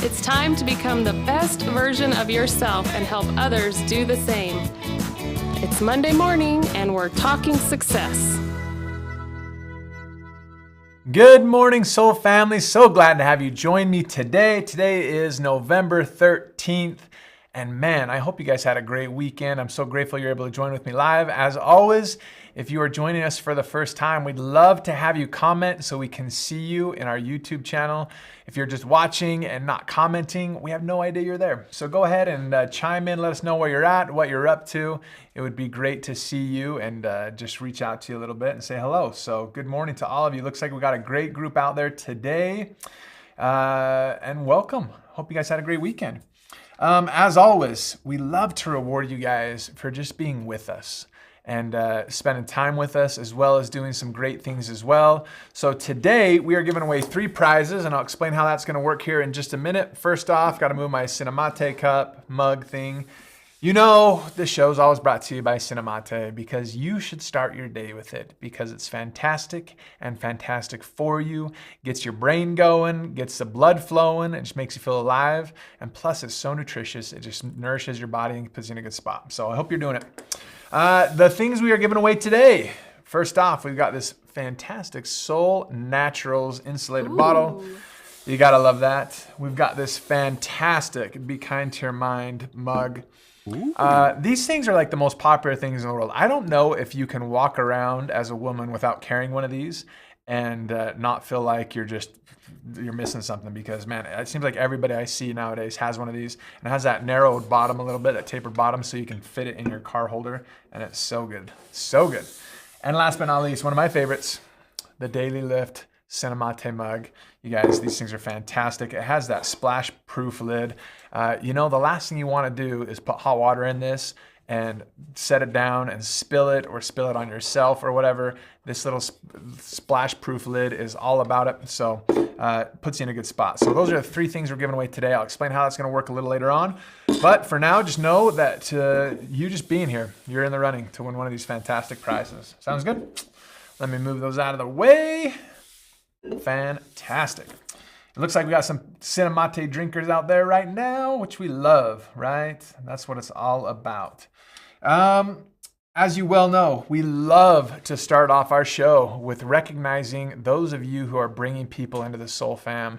It's time to become the best version of yourself and help others do the same. It's Monday morning and we're talking success. Good morning, Soul family. So glad to have you join me today. Today is November 13th. And man, I hope you guys had a great weekend. I'm so grateful you're able to join with me live. As always, if you are joining us for the first time, we'd love to have you comment so we can see you in our YouTube channel. If you're just watching and not commenting, we have no idea you're there. So go ahead and chime in, let us know where you're at, what you're up to. It would be great to see you and just reach out to you a little bit and say hello. So good morning to all of you. Looks like we got a great group out there today. And welcome. Hope you guys had a great weekend. As always, we love to reward you guys for just being with us and spending time with us, as well as doing some great things as well. So today we are giving away 3 prizes, and I'll explain how that's going to work here in just a minute. First off, got to move my Cinemate cup mug thing. You know, this show is always brought to you by Cinemate because you should start your day with it because it's fantastic and fantastic for you. Gets your brain going, gets the blood flowing, it just makes you feel alive. And plus, it's so nutritious. It just nourishes your body and puts you in a good spot. So I hope you're doing it. The things we are giving away today. First off, we've got this fantastic Soul Naturals insulated bottle. You gotta love that. We've got this fantastic Be Kind to Your Mind mug. These things are like the most popular things in the world. I don't know if you can walk around as a woman without carrying one of these and not feel like you're missing something, because man, it seems like everybody I see nowadays has one of these, and it has that narrowed bottom a little bit, that tapered bottom, so you can fit it in your car holder, and it's so good, so good. And last but not least, one of my favorites, the Daily Lift Cinemate mug. You guys, these things are fantastic. It has that splash proof lid. You know, the last thing you want to do is put hot water in this and set it down and spill it on yourself or whatever. This little splash proof lid is all about it. So puts you in a good spot. So those are the 3 things we're giving away today. I'll explain how that's going to work a little later on. But for now, just know that you just being here, you're in the running to win one of these fantastic prizes. Sounds good? Let me move those out of the way. Fantastic. It looks like we got some Cinemate drinkers out there right now, which we love, right? That's what it's all about. As you well know, we love to start off our show with recognizing those of you who are bringing people into the Soul Fam.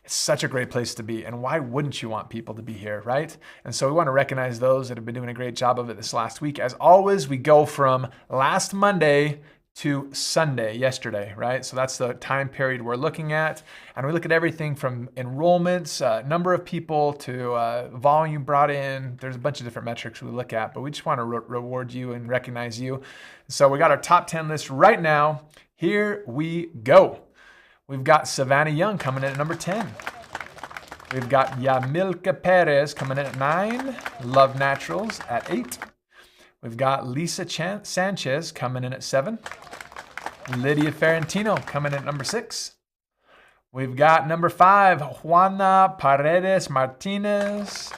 It's such a great place to be, and why wouldn't you want people to be here, right? And so we want to recognize those that have been doing a great job of it this last week. As always, we go from last Monday to Sunday, yesterday, right? So that's the time period we're looking at. And we look at everything from enrollments, number of people, to volume brought in. There's a bunch of different metrics we look at, but we just want to reward you and recognize you. So we got our top 10 list right now. Here we go. We've got Savannah Young coming in at number 10. We've got Yamilka Perez coming in at 9. Love Naturals at 8. We've got Lisa Sanchez coming in at 7. Lydia Ferrantino coming in at number 6. We've got number 5, Juana Paredes Martinez.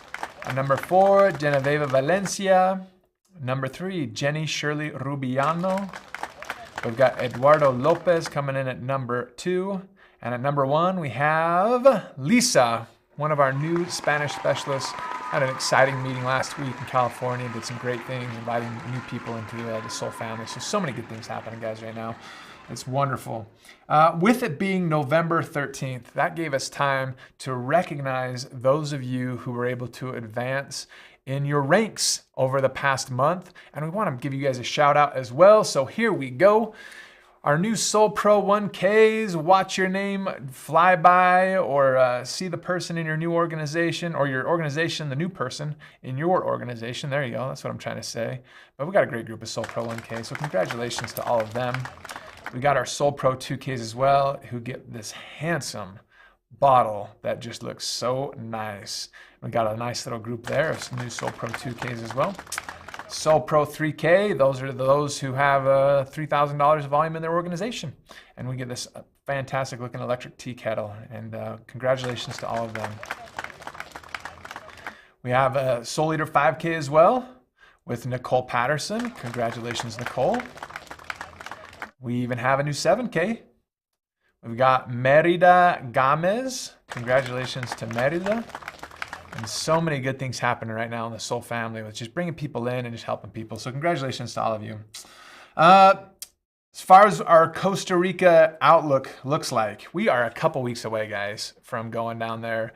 At number 4, Genevieve Valencia. Number 3, Jenny Shirley Rubiano. We've got Eduardo Lopez coming in at number 2. And at number 1, we have Lisa, one of our new Spanish specialists. Had an exciting meeting last week in California, did some great things, inviting new people into the Soul family. So many good things happening, guys, right now. It's wonderful. With it being November 13th, that gave us time to recognize those of you who were able to advance in your ranks over the past month. And we want to give you guys a shout out as well. So here we go. Our new Soul Pro 1Ks, watch your name fly by, or see the person in your new organization, or your organization, the new person in your organization. There you go. That's what I'm trying to say. But we got a great group of Soul Pro 1Ks, so congratulations to all of them. We got our Soul Pro 2Ks as well, who get this handsome bottle that just looks so nice. We got a nice little group there of some new Soul Pro 2Ks as well. Soul Pro 3K, those are those who have $3,000 of volume in their organization. And we get this fantastic looking electric tea kettle. And congratulations to all of them. We have a Soul Eater 5K as well with Nicole Patterson. Congratulations, Nicole. We even have a new 7K We've got Merida Gomez. Congratulations to Merida. And so many good things happening right now in the Soul family with just bringing people in and just helping people. So congratulations to all of you. As far as our Costa Rica outlook looks like, we are a couple weeks away, guys, from going down there.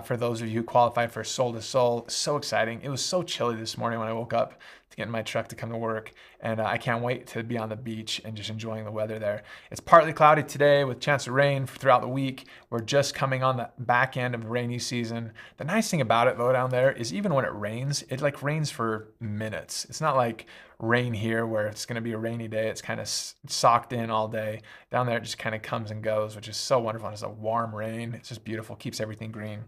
For those of you who qualified for Soul to Soul, so exciting. It was so chilly this morning when I woke up to get in my truck to come to work, and I can't wait to be on the beach and just enjoying the weather there. It's partly cloudy today with chance of rain throughout the week. We're just coming on the back end of the rainy season. The nice thing about it, though, down there is even when it rains, it like rains for minutes. It's not like rain here where it's going to be a rainy day. It's kind of socked in all day. Down there, it just kind of comes and goes, which is so wonderful. It's a warm rain. It's just beautiful. Keeps everything green.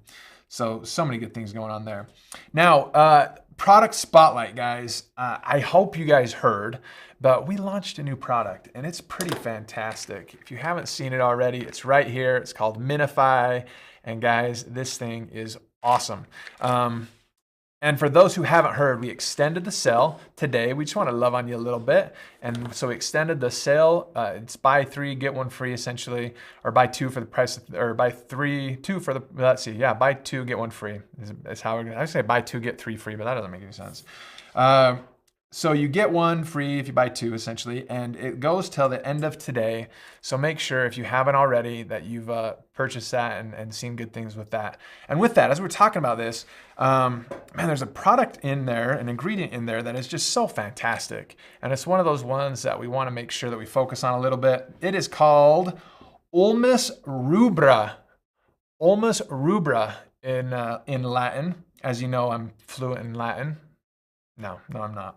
So many good things going on there. Now, product spotlight, guys. I hope you guys heard, but we launched a new product and it's pretty fantastic. If you haven't seen it already, it's right here. It's called Minify. And guys, this thing is awesome. And for those who haven't heard, we extended the sale today. We just want to love on you a little bit. And so we extended the sale. It's buy 3, get 1 free essentially, or buy 2 for the price, or buy 2 for the, let's see. Yeah, buy 2, get 1 free is how we're going to, I say buy 2, get 3 free, but that doesn't make any sense. So you get 1 free if you buy 2 essentially, and it goes till the end of today. So make sure if you haven't already that you've purchased that and seen good things with that. And with that, as we're talking about this, man, there's a product in there, an ingredient in there that is just so fantastic. And it's one of those ones that we want to make sure that we focus on a little bit. It is called Ulmus rubra. Ulmus rubra in Latin. As you know, I'm fluent in Latin. No, I'm not.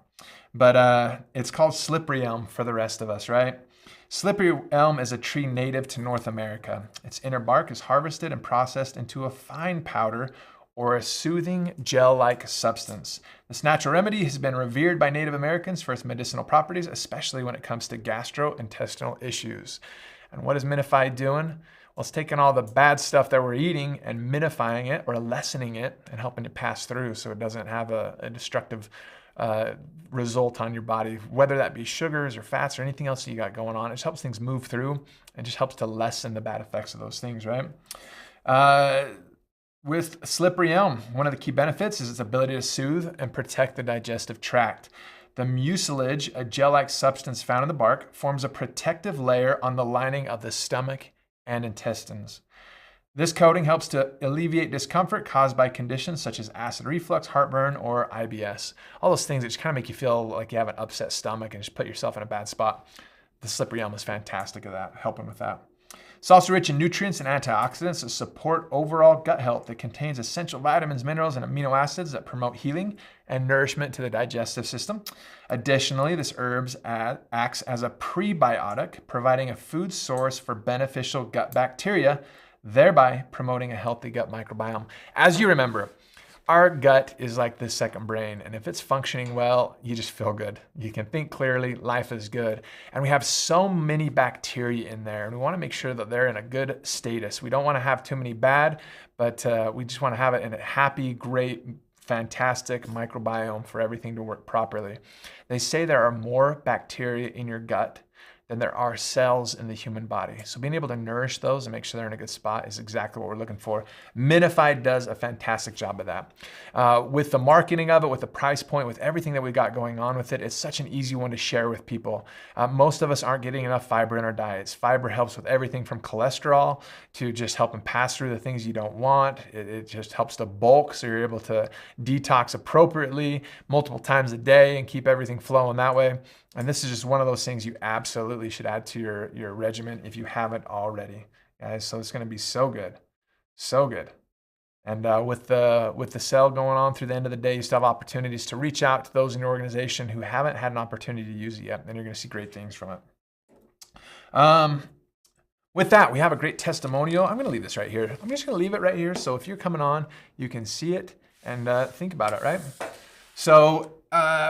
But it's called slippery elm for the rest of us, right? Slippery elm is a tree native to North America. Its inner bark is harvested and processed into a fine powder or a soothing gel-like substance. This natural remedy has been revered by Native Americans for its medicinal properties, especially when it comes to gastrointestinal issues. And what is Minify doing? Well, it's taking all the bad stuff that we're eating and minifying it or lessening it and helping it pass through so it doesn't have a destructive result on your body, whether that be sugars or fats or anything else that you got going on. It just helps things move through and just helps to lessen the bad effects of those things, right? With slippery elm, one of the key benefits is its ability to soothe and protect the digestive tract. The mucilage, a gel-like substance found in the bark, forms a protective layer on the lining of the stomach and intestines. This coating helps to alleviate discomfort caused by conditions such as acid reflux, heartburn, or IBS. All those things that just kind of make you feel like you have an upset stomach and just put yourself in a bad spot. The slippery elm is fantastic at that, helping with that. It's also rich in nutrients and antioxidants that support overall gut health. It contains essential vitamins, minerals, and amino acids that promote healing and nourishment to the digestive system. Additionally, this herb acts as a prebiotic, providing a food source for beneficial gut bacteria, thereby promoting a healthy gut microbiome. As you remember, our gut is like the second brain, and if it's functioning well, you just feel good. You can think clearly, life is good. And we have so many bacteria in there, and we want to make sure that they're in a good status. We don't want to have too many bad, but we just want to have it in a happy, great, fantastic microbiome for everything to work properly. They say there are more bacteria in your gut than there are cells in the human body. So being able to nourish those and make sure they're in a good spot is exactly what we're looking for. Minify does a fantastic job of that. With the marketing of it, with the price point, with everything that we got going on with it, it's such an easy one to share with people. Most of us aren't getting enough fiber in our diets. Fiber helps with everything from cholesterol to just helping pass through the things you don't want. It just helps to bulk so you're able to detox appropriately multiple times a day and keep everything flowing that way. And this is just one of those things you absolutely should add to your regimen if you haven't already, guys. So it's going to be so good, so good. And with the sale going on through the end of the day, you still have opportunities to reach out to those in your organization who haven't had an opportunity to use it yet, and you're going to see great things from it. With that, we have a great testimonial. I'm going to leave this right here. I'm just going to leave it right here. So if you're coming on, you can see it and think about it, right? So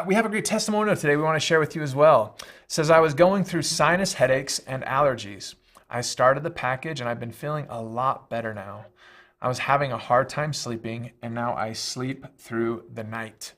we have a great testimonial today we want to share with you as well. It says, I was going through sinus headaches and allergies. I started the package and I've been feeling a lot better now. I was having a hard time sleeping and now I sleep through the night.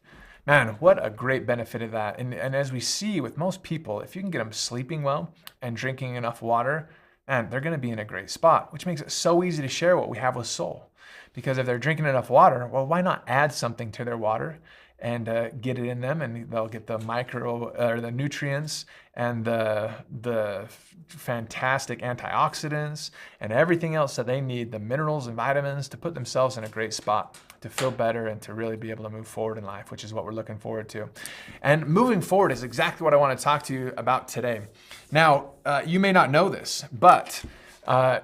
Man, what a great benefit of that. And as we see with most people, if you can get them sleeping well and drinking enough water, and they're going to be in a great spot, which makes it so easy to share what we have with soul. Because if they're drinking enough water, well, why not add something to their water and get it in them, and they'll get the the nutrients and the fantastic antioxidants and everything else that they need, the minerals and vitamins, to put themselves in a great spot to feel better and to really be able to move forward in life, which is what we're looking forward to. And moving forward is exactly what I want to talk to you about today. Now, you may not know this, but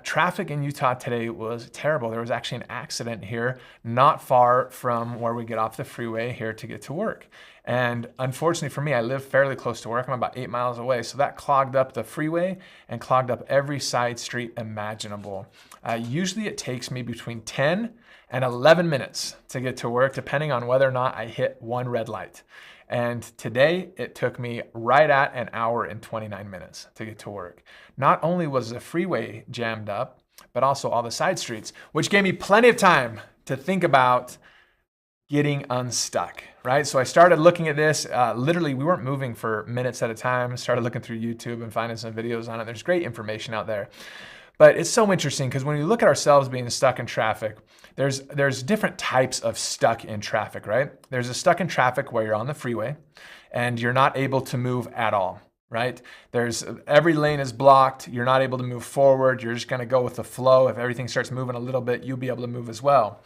traffic in Utah today was terrible. There was actually an accident here not far from where we get off the freeway here to get to work. And unfortunately for me, I live fairly close to work. I'm about 8 miles away. So that clogged up the freeway and clogged up every side street imaginable. Usually it takes me between 10 and 11 minutes to get to work, depending on whether or not I hit one red light. And today it took me right at an hour and 29 minutes to get to work. Not only was the freeway jammed up, but also all the side streets, which gave me plenty of time to think about getting unstuck, right? So I started looking at this. Literally, we weren't moving for minutes at a time. Started looking through YouTube and finding some videos on it. There's great information out there. But it's so interesting because when you look at ourselves being stuck in traffic, there's different types of stuck in traffic, right? There's a stuck in traffic where you're on the freeway and you're not able to move at all, right? Every lane is blocked. You're not able to move forward. You're just going to go with the flow. If everything starts moving a little bit, you'll be able to move as well.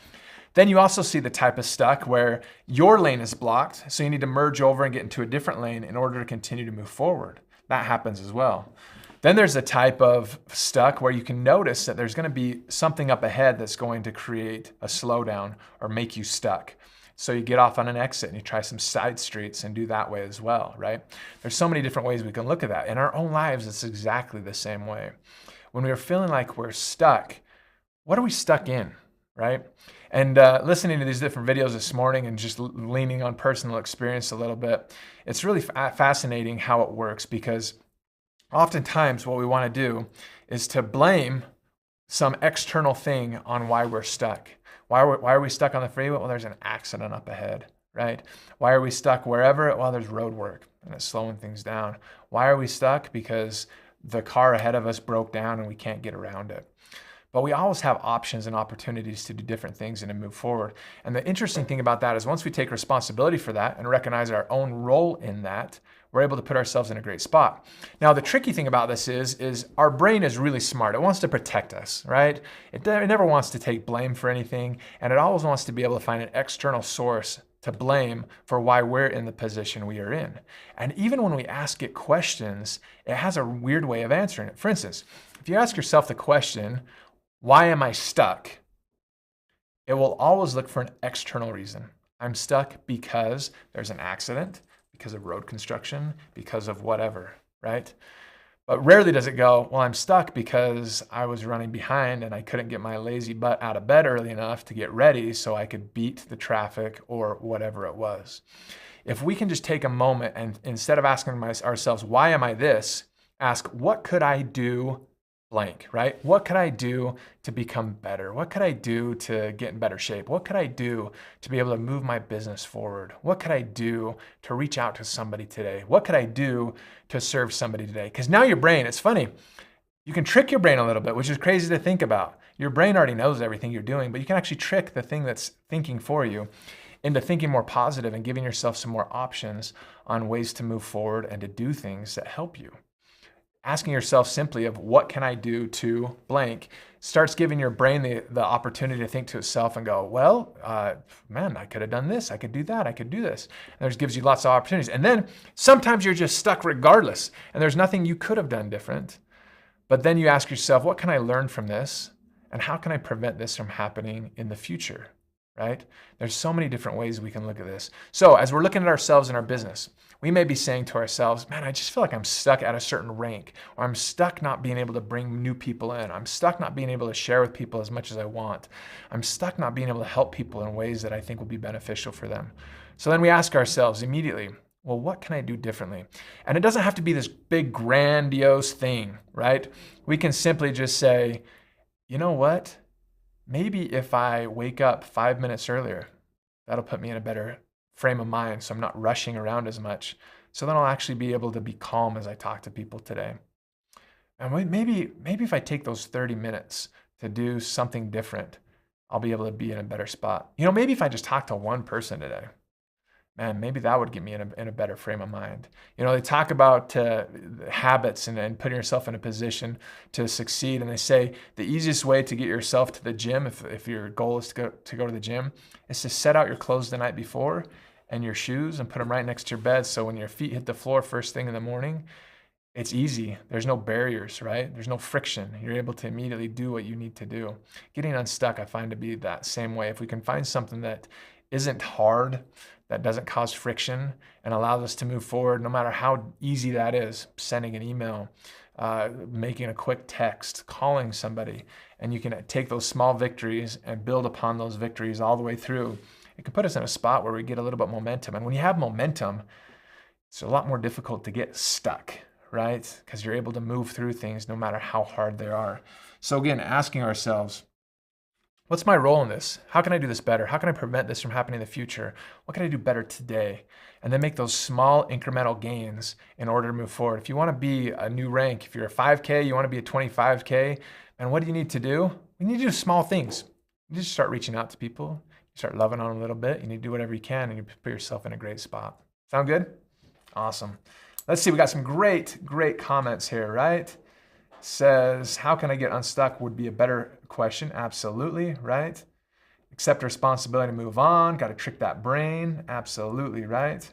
Then you also see the type of stuck where your lane is blocked, so you need to merge over and get into a different lane in order to continue to move forward. That happens as well. Then there's a type of stuck where you can notice that there's going to be something up ahead that's going to create a slowdown or make you stuck. So you get off on an exit and you try some side streets and do that way as well, right? There's so many different ways we can look at that. In our own lives, it's exactly the same way. When we're feeling like we're stuck, what are we stuck in, right? And listening to these different videos this morning and just leaning on personal experience a little bit, it's really fascinating how it works, because oftentimes what we want to do is to blame some external thing on why we're stuck. Why are we stuck on the freeway? Well, there's an accident up ahead, right? Why are we stuck wherever? Well, there's road work and it's slowing things down. Why are we stuck? Because the car ahead of us broke down and we can't get around it. But we always have options and opportunities to do different things and to move forward. And the interesting thing about that is once we take responsibility for that and recognize our own role in that, we're able to put ourselves in a great spot. Now, the tricky thing about this is our brain is really smart. It wants to protect us, right? It never wants to take blame for anything, and it always wants to be able to find an external source to blame for why we're in the position we are in. And even when we ask it questions, it has a weird way of answering it. For instance, if you ask yourself the question, why am I stuck? It will always look for an external reason. I'm stuck because there's an accident, because of road construction, because of whatever, right? But rarely does it go, well, I'm stuck because I was running behind and I couldn't get my lazy butt out of bed early enough to get ready so I could beat the traffic or whatever it was. If we can just take a moment and instead of asking ourselves, why am I this? Ask, what could I do blank, right? What could I do to become better? What could I do to get in better shape? What could I do to be able to move my business forward? What could I do to reach out to somebody today? What could I do to serve somebody today? Because now your brain, it's funny, you can trick your brain a little bit, which is crazy to think about. Your brain already knows everything you're doing, but you can actually trick the thing that's thinking for you into thinking more positive and giving yourself some more options on ways to move forward and to do things that help you. Asking yourself simply of what can I do to blank starts giving your brain the opportunity to think to itself and go, well, man, I could have done this. I could do that. I could do this. And it gives you lots of opportunities. And then sometimes you're just stuck regardless. And there's nothing you could have done different. But then you ask yourself, what can I learn from this? And how can I prevent this from happening in the future? Right? There's so many different ways we can look at this. So as we're looking at ourselves in our business, we may be saying to ourselves, man, I just feel like I'm stuck at a certain rank, or I'm stuck not being able to bring new people in. I'm stuck not being able to share with people as much as I want. I'm stuck not being able to help people in ways that I think will be beneficial for them. So then we ask ourselves immediately, well, what can I do differently? And it doesn't have to be this big grandiose thing, right? We can simply just say, you know what? Maybe if I wake up 5 minutes earlier, that'll put me in a better frame of mind so I'm not rushing around as much. So then I'll actually be able to be calm as I talk to people today. And maybe if I take those 30 minutes to do something different, I'll be able to be in a better spot. Maybe if I just talk to one person today, man, maybe that would get me in a better frame of mind. They talk about habits and putting yourself in a position to succeed. And they say the easiest way to get yourself to the gym, if your goal is to go to the gym, is to set out your clothes the night before and your shoes and put them right next to your bed. So when your feet hit the floor first thing in the morning, it's easy. There's no barriers, right? There's no friction. You're able to immediately do what you need to do. Getting unstuck, I find to be that same way. If we can find something that isn't hard, that doesn't cause friction and allows us to move forward, no matter how easy that is, sending an email, making a quick text, calling somebody, and you can take those small victories and build upon those victories all the way through. It can put us in a spot where we get a little bit of momentum. And when you have momentum, it's a lot more difficult to get stuck, right? Because you're able to move through things no matter how hard they are. So again, asking ourselves, what's my role in this? How can I do this better? How can I prevent this from happening in the future? What can I do better today? And then make those small incremental gains in order to move forward. If you want to be a new rank, if you're a 5K, you want to be a 25K, and what do you need to do? You need to do small things. You just start reaching out to people. You start loving on them a little bit. You need to do whatever you can, and you put yourself in a great spot. Sound good? Awesome. Let's see. We got some great comments here, right? Says, how can I get unstuck would be a better question. Absolutely, right? Accept responsibility to move on. Got to trick that brain. Absolutely, right?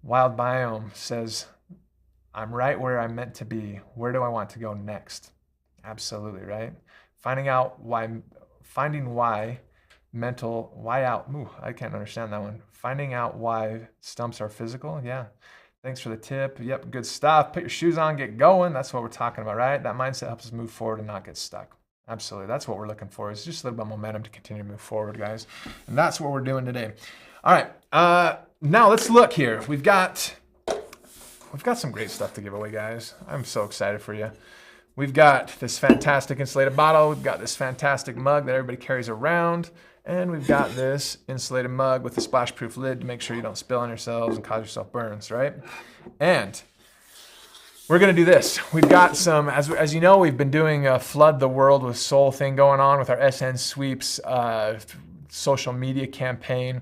Wild Biome says, I'm right where I'm meant to be. Where do I want to go next? Absolutely, right? Finding out. Ooh, I can't understand that one. Finding out why stumps are physical. Yeah. Thanks for the tip. Yep, good stuff. Put your shoes on, get going. That's what we're talking about, right? That mindset helps us move forward and not get stuck. Absolutely. That's what we're looking for, is just a little bit of momentum to continue to move forward, guys. And that's what we're doing today. All right. Now let's look here. We've got some great stuff to give away, guys. I'm so excited for you. We've got this fantastic insulated bottle. We've got this fantastic mug that everybody carries around. And we've got this insulated mug with a splash-proof lid to make sure you don't spill on yourselves and cause yourself burns, right? And we're going to do this. We've got some, as you know, we've been doing a Flood the World with Soul thing going on with our SN Sweeps social media campaign.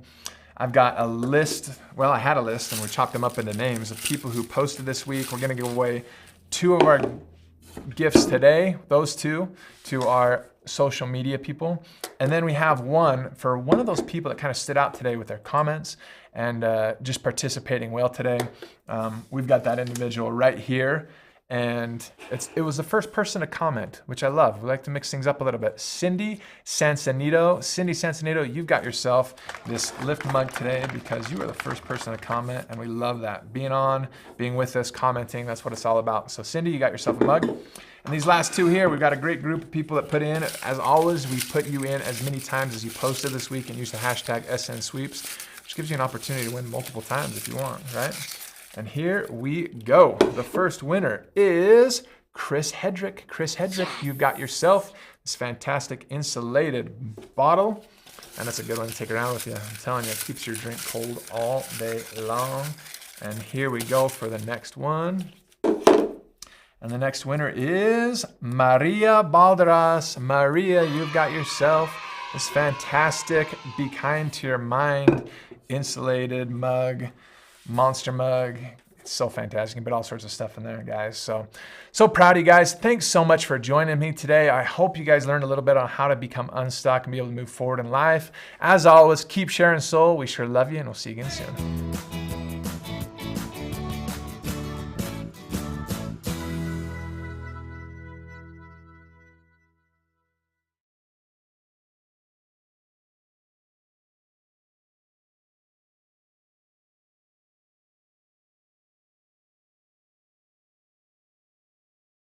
I've got a list. Well, I had a list, and we chopped them up into names of people who posted this week. We're going to give away 2 of our gifts today, those 2, to our social media people. And then we have one for one of those people that kind of stood out today with their comments and just participating well today. We've got that individual right here. And it was the first person to comment, which I love. We like to mix things up a little bit. Cindy Sansonito. Cindy Sansonito, you've got yourself this lift mug today because you were the first person to comment, and we love that. Being with us, commenting, that's what it's all about. So Cindy, you got yourself a mug. And these last 2 here, we've got a great group of people that put in. As always, we put you in as many times as you posted this week and use the hashtag SNSweeps, which gives you an opportunity to win multiple times if you want, right? And here we go. The first winner is Chris Hedrick. Chris Hedrick, you've got yourself this fantastic insulated bottle. And that's a good one to take around with you. I'm telling you, it keeps your drink cold all day long. And here we go for the next one. And the next winner is Maria Balderas. Maria, you've got yourself this fantastic Be Kind to Your Mind insulated mug, monster mug. It's so fantastic. You can put all sorts of stuff in there, guys. So proud of you guys. Thanks so much for joining me today. I hope you guys learned a little bit on how to become unstuck and be able to move forward in life. As always, keep sharing soul. We sure love you, and we'll see you again soon.